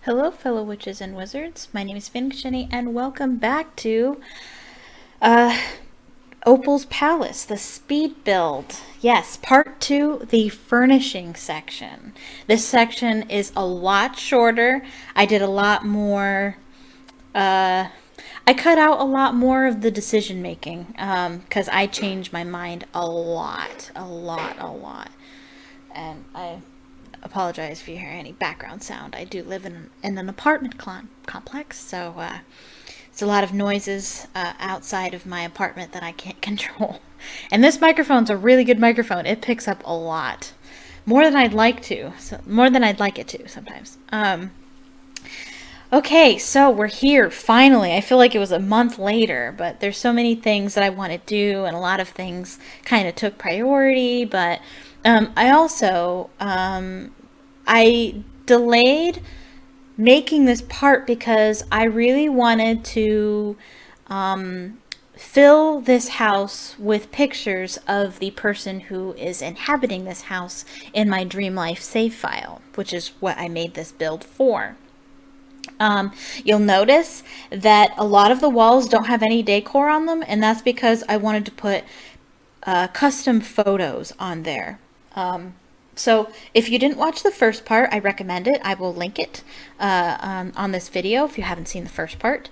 Hello, fellow witches and wizards. My name is PheonixGinny, and welcome back to Opal's Palace, the speed build. Yes, part 2, the furnishing section. This section is a lot shorter. I did a lot more. I cut out a lot more of the decision making because I changed my mind a lot. And I apologize if you hear any background sound. I do live in an apartment complex, so it's a lot of noises outside of my apartment that I can't control. And this microphone's a really good microphone. It picks up a lot, more than I'd like to, more than I'd like it to sometimes. Okay, so we're here finally. I feel like it was a month later, but there's so many things that I want to do, and a lot of things kind of took priority. But I also I delayed making this part because I really wanted to fill this house with pictures of the person who is inhabiting this house in my Dream Life save file, which is what I made this build for. You'll notice that a lot of the walls don't have any decor on them, and that's because I wanted to put custom photos on there. So if you didn't watch the first part, I recommend it. I will link it on this video if you haven't seen the first part.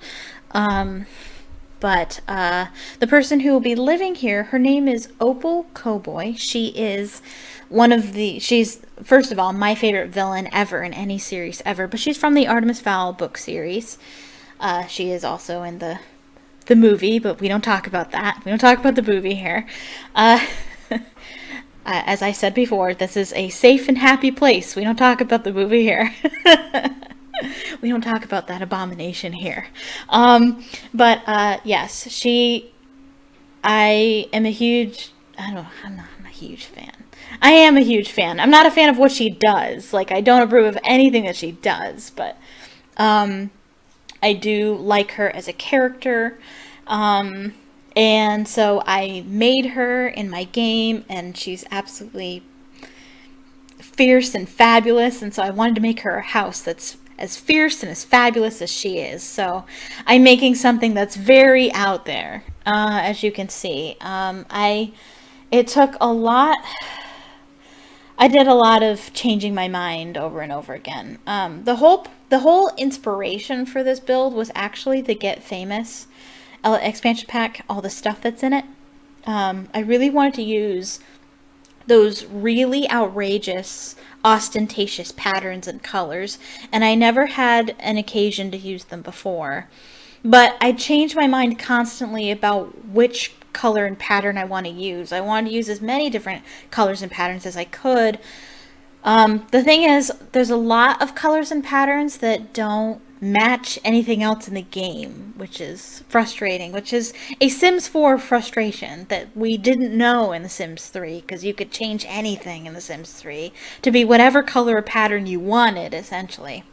But the person who will be living here, her name is Opal Cowboy. She is she's, first of all, my favorite villain ever in any series ever, but she's from the Artemis Fowl book series. She is also in the movie, but we don't talk about that. We don't talk about the movie here. As I said before, this is a safe and happy place. We don't talk about the movie here. We don't talk about that abomination here. Yes, I am a huge, I'm a huge fan. I am a huge fan. I'm not a fan of what she does. Like, I don't approve of anything that she does, but I do like her as a character. And so I made her in my game, and she's absolutely fierce and fabulous. And so I wanted to make her a house that's as fierce and as fabulous as she is. So I'm making something that's very out there, as you can see. It took a lot. I did a lot of changing my mind over and over again. The whole inspiration for this build was actually the Get Famous expansion pack, all the stuff that's in it. I really wanted to use those really outrageous, ostentatious patterns and colors, and I never had an occasion to use them before. But I changed my mind constantly about which color and pattern I want to use. I wanted to use as many different colors and patterns as I could. The thing is, there's a lot of colors and patterns that don't match anything else in the game, which is frustrating, which is a Sims 4 frustration that we didn't know in The Sims 3, because you could change anything in The Sims 3 to be whatever color or pattern you wanted, essentially.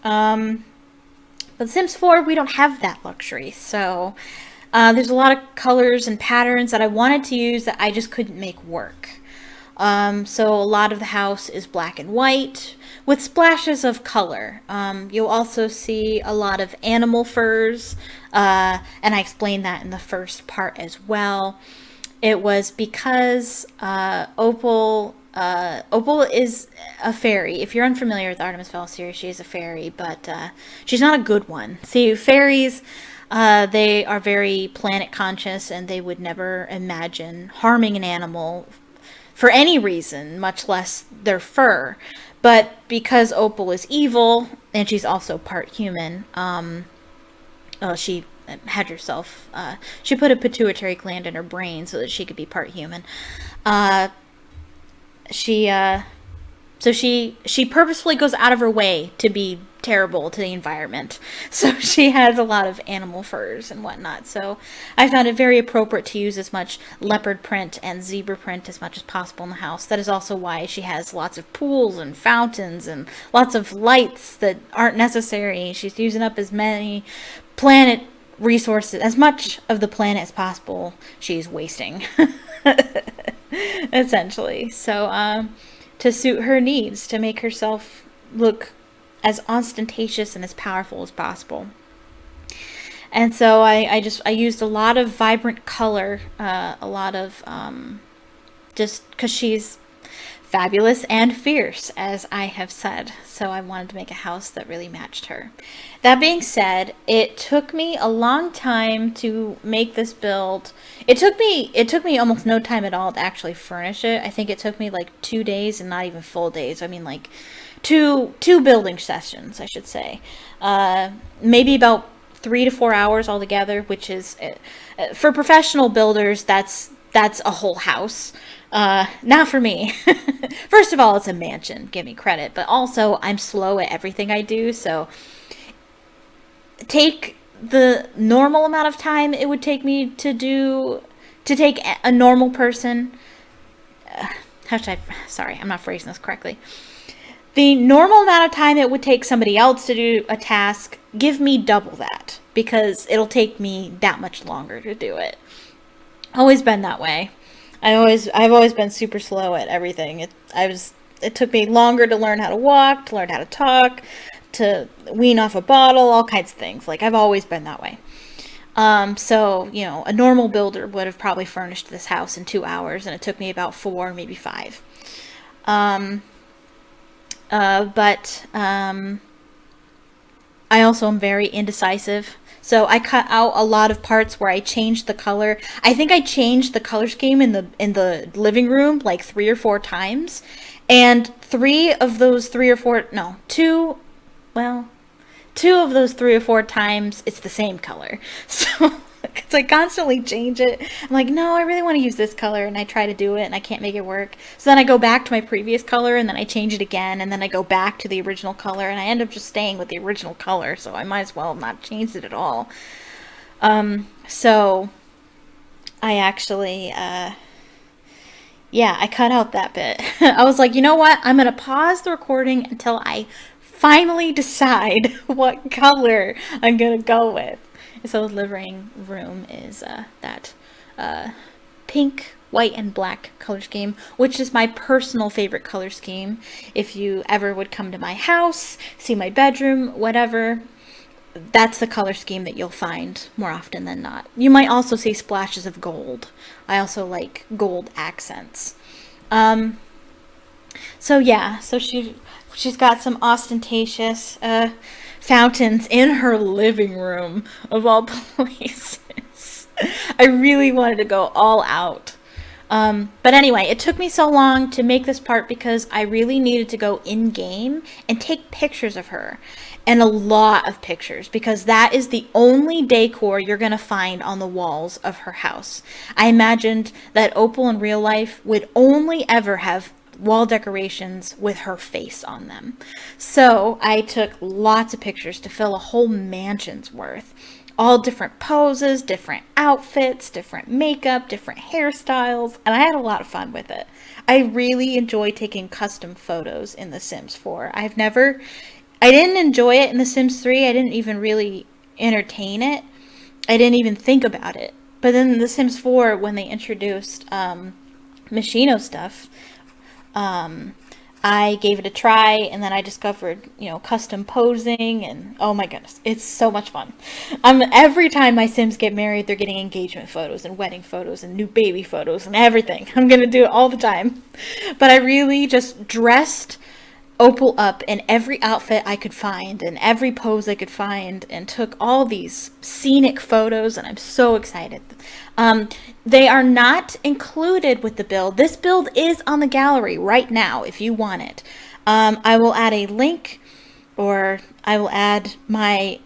But Sims 4, we don't have that luxury, so there's a lot of colors and patterns that I wanted to use that I just couldn't make work. So a lot of the house is black and white with splashes of color. You'll also see a lot of animal furs, and I explained that in the first part as well. It was because Opal is a fairy. If you're unfamiliar with the Artemis Fowl series, she is a fairy, but she's not a good one. See, fairies, they are very planet conscious, and they would never imagine harming an animal for any reason, much less their fur. But because Opal is evil, and she's also part human, she had herself, she put a pituitary gland in her brain so that she could be part human. So she purposefully goes out of her way to be terrible to the environment. So she has a lot of animal furs and whatnot. So I found it very appropriate to use as much leopard print and zebra print as much as possible in the house. That is also why she has lots of pools and fountains and lots of lights that aren't necessary. She's using up as many planet resources, as much of the planet as possible she's wasting. Essentially. So to suit her needs, to make herself look as ostentatious and as powerful as possible. And so I used a lot of vibrant color, a lot of just because she's fabulous and fierce, as I have said. So I wanted to make a house that really matched her. That being said, it took me a long time to make this build. It took me almost no time at all to actually furnish it. I think it took me like 2 days, and not even full days. I mean, like two building sessions, I should say. Maybe about 3 to 4 hours altogether, which is for professional builders, that's a whole house. Not for me. First of all, it's a mansion, give me credit, but also I'm slow at everything I do, so take the normal amount of time it would take me to take a normal person. Sorry, I'm not phrasing this correctly. The normal amount of time it would take somebody else to do a task, give me double that, because it'll take me that much longer to do it. Always been that way. I've always been super slow at everything. It took me longer to learn how to walk, to learn how to talk, to wean off a bottle, all kinds of things. Like, I've always been that way. So, a normal builder would have probably furnished this house in 2 hours, and it took me about 4, maybe 5. But I also am very indecisive. So I cut out a lot of parts where I changed the color. I think I changed the color scheme in the living room like 3 or 4 times. And 2 of those 3 or 4 times it's the same color. So because I constantly change it. I'm like, no, I really want to use this color, and I try to do it and I can't make it work. So then I go back to my previous color, and then I change it again, and then I go back to the original color, and I end up just staying with the original color, so I might as well have not changed it at all. So I actually I cut out that bit. I was like, you know what? I'm going to pause the recording until I finally decide what color I'm going to go with. So the living room is that pink, white, and black color scheme, which is my personal favorite color scheme. If you ever would come to my house, see my bedroom, whatever, that's the color scheme that you'll find more often than not. You might also see splashes of gold. I also like gold accents. So she's got some ostentatious fountains in her living room, of all places. I really wanted to go all out. But anyway, it took me so long to make this part because I really needed to go in game and take pictures of her, and a lot of pictures, because that is the only decor you're going to find on the walls of her house. I imagined that Opal in real life would only ever have wall decorations with her face on them. So I took lots of pictures to fill a whole mansion's worth. All different poses, different outfits, different makeup, different hairstyles, and I had a lot of fun with it. I really enjoy taking custom photos in The Sims 4. I didn't enjoy it in The Sims 3. I didn't even really entertain it. I didn't even think about it. But then in The Sims 4, when they introduced Machino stuff, I gave it a try, and then I discovered, custom posing, and oh my goodness, it's so much fun. Every time my Sims get married, they're getting engagement photos and wedding photos and new baby photos and everything. I'm going to do it all the time. But I really just dressed Opal up in every outfit I could find and every pose I could find, and took all these scenic photos, and I'm so excited. They are not included with the build. This build is on the gallery right now if you want it. I will add a link, or I will add my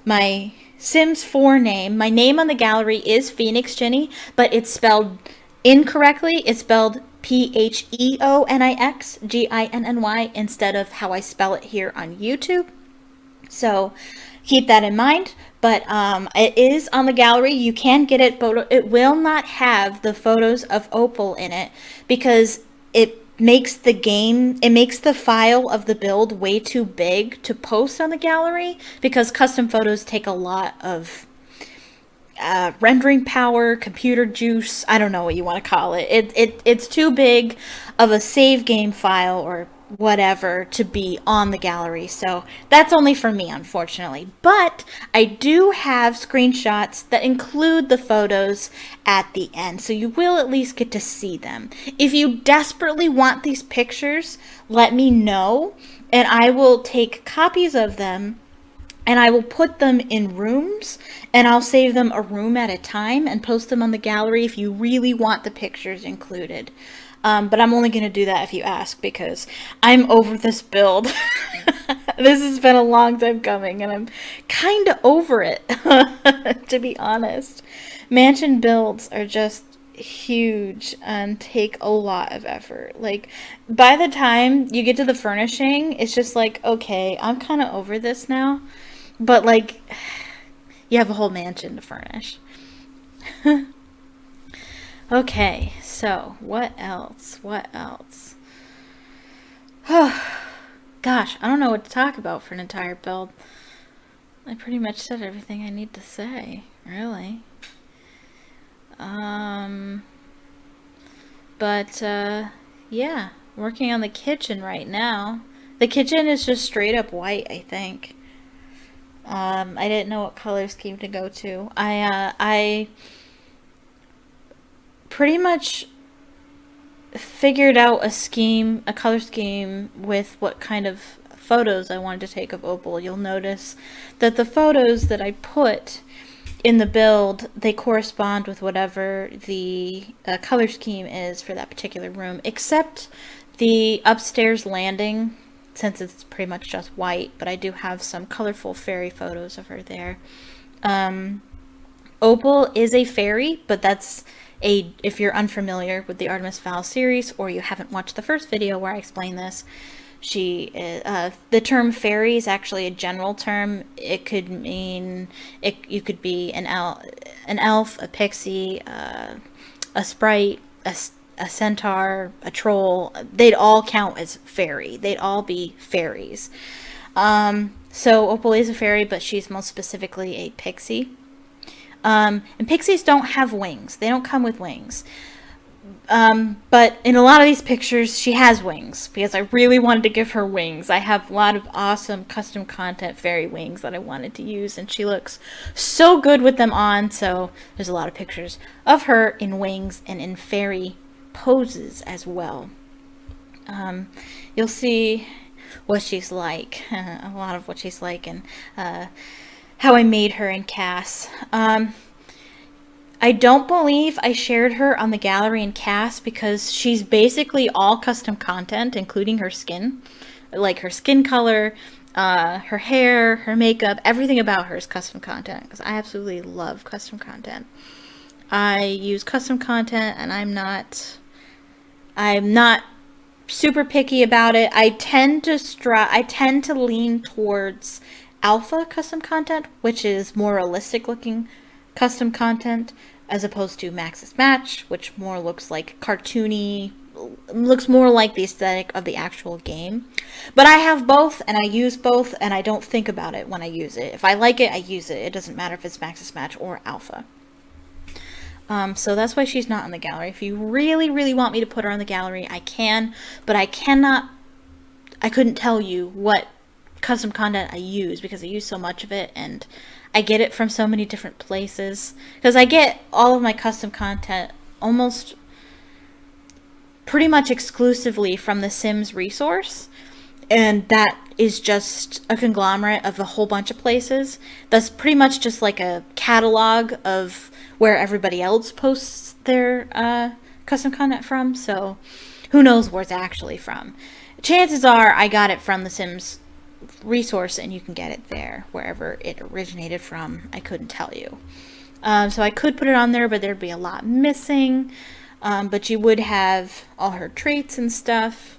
my Sims 4 name. My name on the gallery is PheonixGinny, but it's spelled incorrectly. It's spelled PheonixGinny instead of how I spell it here on YouTube. So keep that in mind. But it is on the gallery. You can get it, but it will not have the photos of Opal in it, because it makes the file of the build way too big to post on the gallery, because custom photos take a lot of rendering power, computer juice, I don't know what you want to call it. It's too big of a save game file, or whatever to be on the gallery. So that's only for me, unfortunately. But I do have screenshots that include the photos at the end. So you will at least get to see them. If you desperately want these pictures, let me know and I will take copies of them and I will put them in rooms and I'll save them a room at a time and post them on the gallery if you really want the pictures included. But I'm only going to do that if you ask because I'm over this build. This has been a long time coming and I'm kind of over it, to be honest. Mansion builds are just huge and take a lot of effort. Like, by the time you get to the furnishing, it's just like, okay, I'm kind of over this now. But, like, you have a whole mansion to furnish. Okay, so what else? What else? Gosh, I don't know what to talk about for an entire build. I pretty much said everything I need to say, really. But yeah, working on the kitchen right now. The kitchen is just straight up white, I think. I didn't know what color scheme to go to. I pretty much figured out a color scheme with what kind of photos I wanted to take of Opal. You'll notice that the photos that I put in the build, they correspond with whatever the color scheme is for that particular room, except the upstairs landing, since it's pretty much just white, but I do have some colorful fairy photos of her there. Opal is a fairy, but that's if you're unfamiliar with the Artemis Fowl series or you haven't watched the first video where I explain this, the term fairy is actually a general term. It could mean you could be an elf, a pixie, a sprite, a centaur, a troll. They'd all count as fairy. They'd all be fairies. So Opal is a fairy, but she's most specifically a pixie. And pixies don't have wings. They don't come with wings. But in a lot of these pictures, she has wings because I really wanted to give her wings. I have a lot of awesome custom content fairy wings that I wanted to use, and she looks so good with them on. So there's a lot of pictures of her in wings and in fairy poses as well. You'll see what she's like, a lot of what she's like, and how I made her in CAS. I don't believe I shared her on the gallery in CAS because she's basically all custom content, including her skin. Like her skin color, her hair, her makeup, everything about her is custom content because I absolutely love custom content. I use custom content and I'm not super picky about it. I tend to lean towards alpha custom content, which is more realistic looking custom content, as opposed to Max's Match, which more looks like cartoony, looks more like the aesthetic of the actual game. But I have both, and I use both, and I don't think about it when I use it. If I like it, I use it. It doesn't matter if it's Max's Match or alpha. So that's why she's not in the gallery. If you really, really want me to put her on the gallery, I can, but I couldn't tell you what custom content I use because I use so much of it and I get it from so many different places, because I get all of my custom content almost pretty much exclusively from the Sims resource, and that is just a conglomerate of a whole bunch of places. That's pretty much just like a catalog of where everybody else posts their custom content from, so who knows where it's actually from. Chances are I got it from the Sims resource and you can get it there wherever it originated from. I couldn't tell you. So I could put it on there, but there'd be a lot missing. But you would have all her traits and stuff.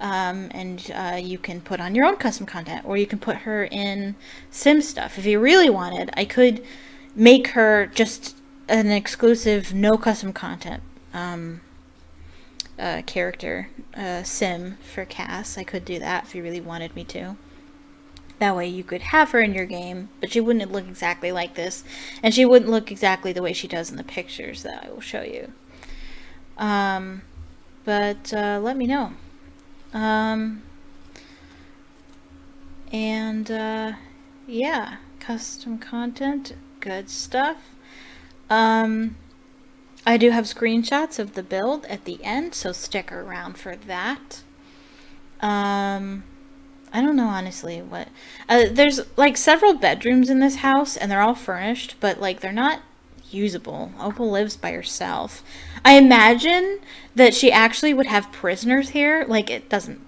And you can put on your own custom content, or you can put her in Sim stuff. If you really wanted, I could make her just an exclusive no custom content character Sim for CAS. I could do that if you really wanted me to. That way you could have her in your game, but she wouldn't look exactly like this, and she wouldn't look exactly the way she does in the pictures that I will show you. But let me know. Um, and yeah, custom content, good stuff. Um, I do have screenshots of the build at the end, so stick around for that. I don't know honestly what. There's like several bedrooms in this house, and they're all furnished, but like they're not usable. Opal lives by herself. I imagine that she actually would have prisoners here. Like it doesn't.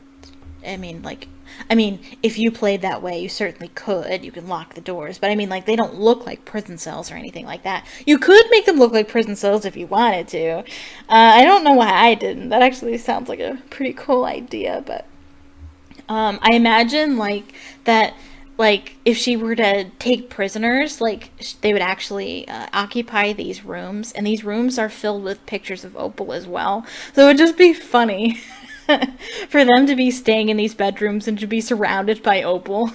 I mean, like, I mean, if you played that way, you certainly could. You can lock the doors, but I mean, like, they don't look like prison cells or anything like that. You could make them look like prison cells if you wanted to. I don't know why I didn't. That actually sounds like a pretty cool idea, but I imagine like that. Like if she were to take prisoners, like they would actually occupy these rooms, and these rooms are filled with pictures of Opal as well. So it would just be funny for them to be staying in these bedrooms and to be surrounded by Opal.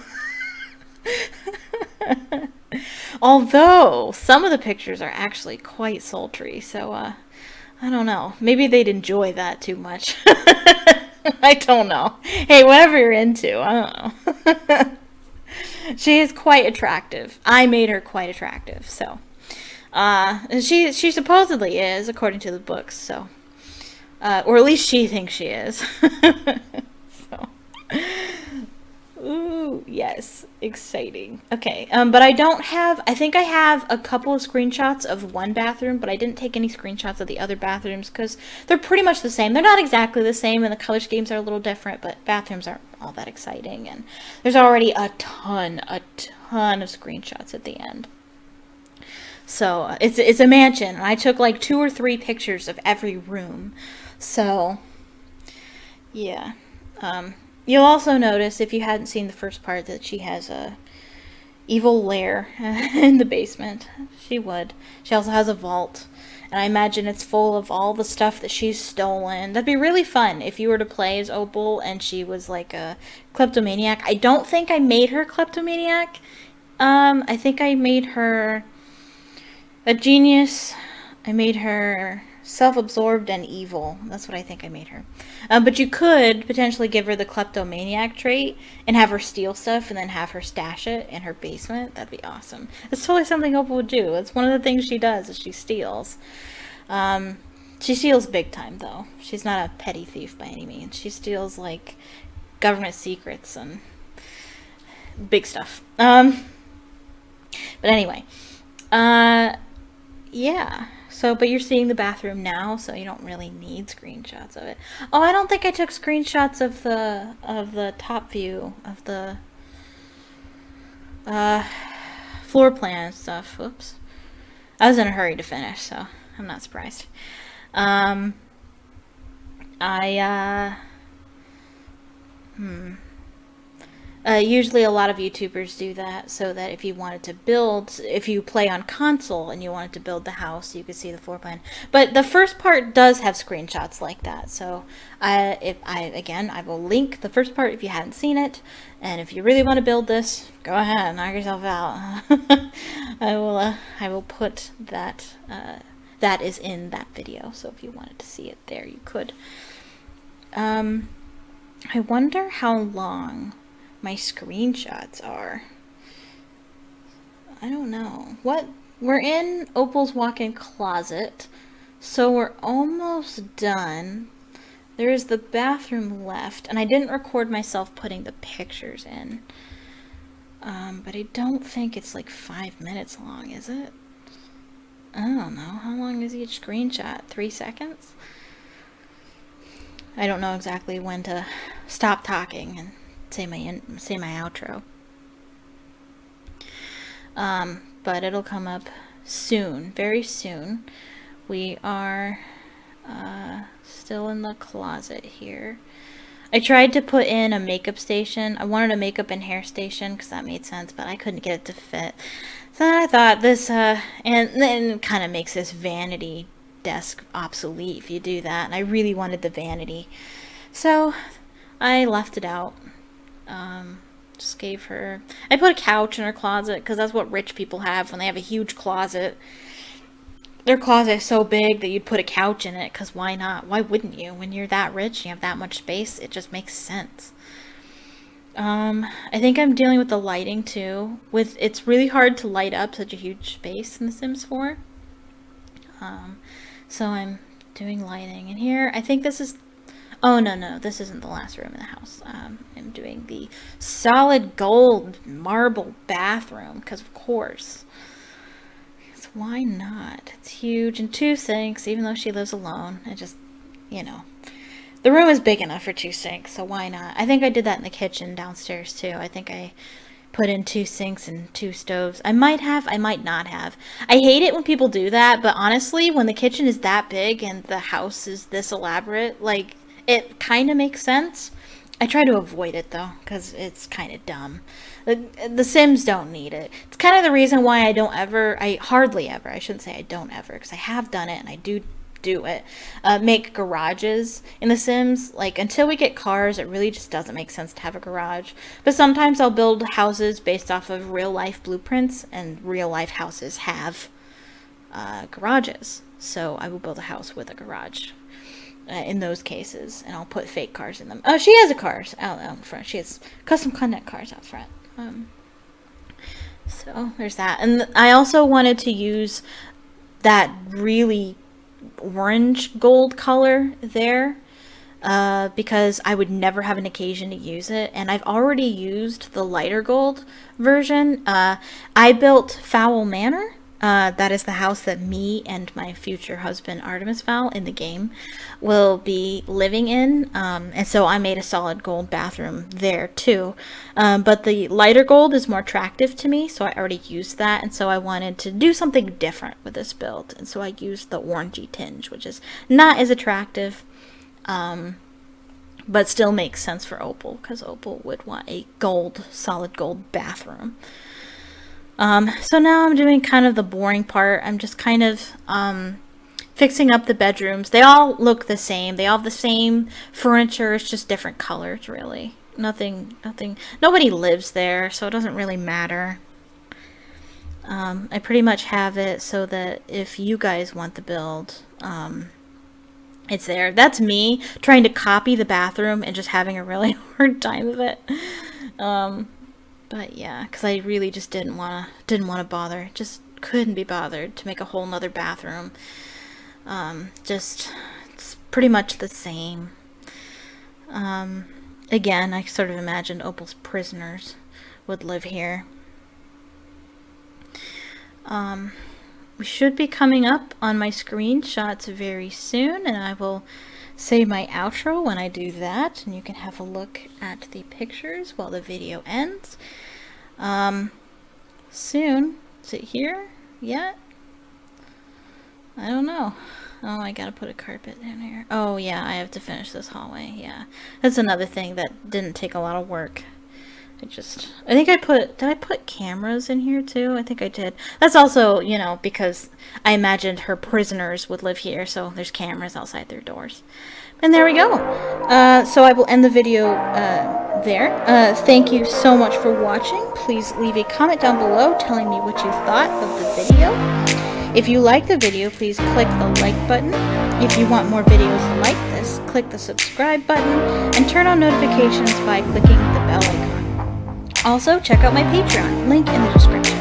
Although some of the pictures are actually quite sultry, so I don't know. Maybe they'd enjoy that too much. I don't know. Hey, whatever you're into, I don't know. She is quite attractive. I made her quite attractive, so she supposedly is, according to the books. So, or at least she thinks she is. So, ooh, yes, exciting. Okay, but I don't have. I think I have a couple of screenshots of one bathroom, but I didn't take any screenshots of the other bathrooms because they're pretty much the same. They're not exactly the same, and the color schemes are a little different, but bathrooms aren't all that exciting. And there's already a ton of screenshots at the end. So it's a mansion. I took like 2 or 3 pictures of every room. So yeah. You'll also notice, if you hadn't seen the first part, that she has a evil lair in the basement. She would. She also has a vault, and I imagine it's full of all the stuff that she's stolen. That'd be really fun if you were to play as Opal and she was like a kleptomaniac. I don't think I made her kleptomaniac. I think I made her a genius. I made her self-absorbed and evil. That's what I think I made her. But you could potentially give her the kleptomaniac trait and have her steal stuff and then have her stash it in her basement. That'd be awesome. It's totally something Opal would do. It's one of the things she does is she steals. She steals big time, though. She's not a petty thief by any means. She steals, like, government secrets and big stuff. But anyway. Yeah. So, but you're seeing the bathroom now, so you don't really need screenshots of it. Oh, I don't think I took screenshots of the top view of the uh, floor plan and stuff. Whoops. I was in a hurry to finish, so I'm not surprised. Um, I usually a lot of YouTubers do that so that if you wanted to build, if you play on console and you wanted to build the house, you could see the floor plan. But the first part does have screenshots like that. So I will link the first part if you hadn't seen it. And if you really want to build this, go ahead, knock yourself out. I will put that, that is in that video. So if you wanted to see it there, you could. I wonder how long my screenshots are. I don't know. We're in Opal's walk-in closet, so we're almost done. There is the bathroom left, and I didn't record myself putting the pictures in. But I don't think it's like 5 minutes long, is it? I don't know. How long is each screenshot? 3 seconds? I don't know exactly when to stop talking and say my outro. But it'll come up soon, very soon. We are still in the closet here. I tried to put in a makeup station. I wanted a makeup and hair station because that made sense, but I couldn't get it to fit. So I thought this, and then it kind of makes this vanity desk obsolete if you do that. And I really wanted the vanity, so I left it out. Just gave her, I put a couch in her closet because that's what rich people have when they have a huge closet. their closet is so big that you'd put a couch in it, because why not? Why wouldn't you? When you're that rich and you have that much space, it just makes sense. I think I'm dealing with the lighting too. It's really hard to light up such a huge space in The Sims 4. So I'm doing lighting in here. I think this is, oh no, this isn't the last room in the house. I'm doing the solid gold marble bathroom, because of course. Because why not? It's huge, and 2 sinks, even though she lives alone. I just, the room is big enough for 2 sinks, so why not? I think I did that in the kitchen downstairs too. I think I put in 2 sinks and 2 stoves. I might have, I might not have. I hate it when people do that, but honestly, when the kitchen is that big and the house is this elaborate, like, it kind of makes sense. I try to avoid it though, because it's kind of dumb. The Sims don't need it. It's kind of the reason why I hardly ever, I shouldn't say I don't ever, because I have done it and I do it, make garages in The Sims. Like, until we get cars, it really just doesn't make sense to have a garage. But sometimes I'll build houses based off of real life blueprints, and real life houses have garages. So I will build a house with a garage in those cases, and I'll put fake cars in them. Oh, she has a car out in front. She has custom content cars out front. So there's that. And I also wanted to use that really orange gold color there, because I would never have an occasion to use it, and I've already used the lighter gold version. I built Fowl Manor. That is the house that me and my future husband Artemis Fowl in the game will be living in, and so I made a solid gold bathroom there too, but the lighter gold is more attractive to me, so I already used that, and so I wanted to do something different with this build, and so I used the orangey tinge, which is not as attractive, but still makes sense for Opal, because Opal would want a solid gold bathroom. So now I'm doing kind of the boring part. I'm just kind of fixing up the bedrooms. They all look the same. They all have the same furniture. It's just different colors, really. Nobody lives there, so it doesn't really matter. I pretty much have it so that if you guys want the build, it's there. That's me trying to copy the bathroom and just having a really hard time of it. But yeah, because I really just didn't want to bother. Just couldn't be bothered to make a whole nother bathroom. It's pretty much the same. Again, I sort of imagined Opal's prisoners would live here. We should be coming up on my screenshots very soon, and I will say my outro when I do that, and you can have a look at the pictures while the video ends. Soon. Is it here yet? I don't know. Oh, I gotta put a carpet in here. Oh yeah, I have to finish this hallway. Yeah, that's another thing that didn't take a lot of work. I think did I put cameras in here too? I think I did. That's also, because I imagined her prisoners would live here, so there's cameras outside their doors. And there we go. So I will end the video there. Thank you so much for watching. Please leave a comment down below telling me what you thought of the video. If you like the video, please click the like button. If you want more videos like this, click the subscribe button and turn on notifications by clicking the bell icon. Also, check out my Patreon, link in the description.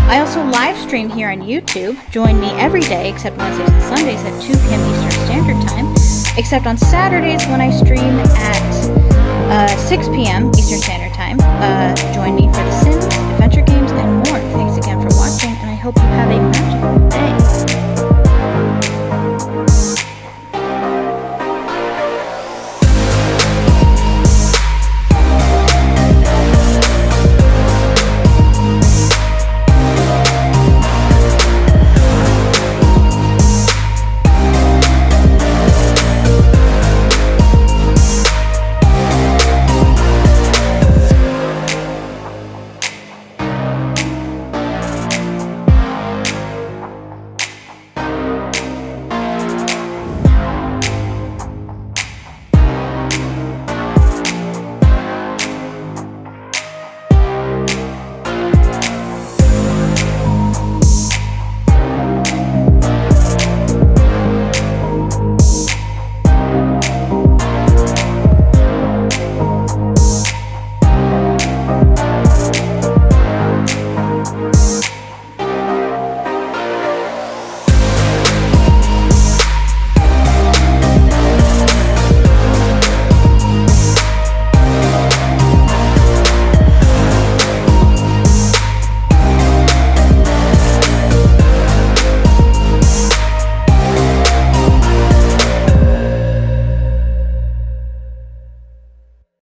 I also live stream here on YouTube. Join me every day except Wednesdays and Sundays at 2 p.m. Eastern Standard Time, except on Saturdays when I stream at 6 p.m. Eastern Standard Time. Join me for The Sims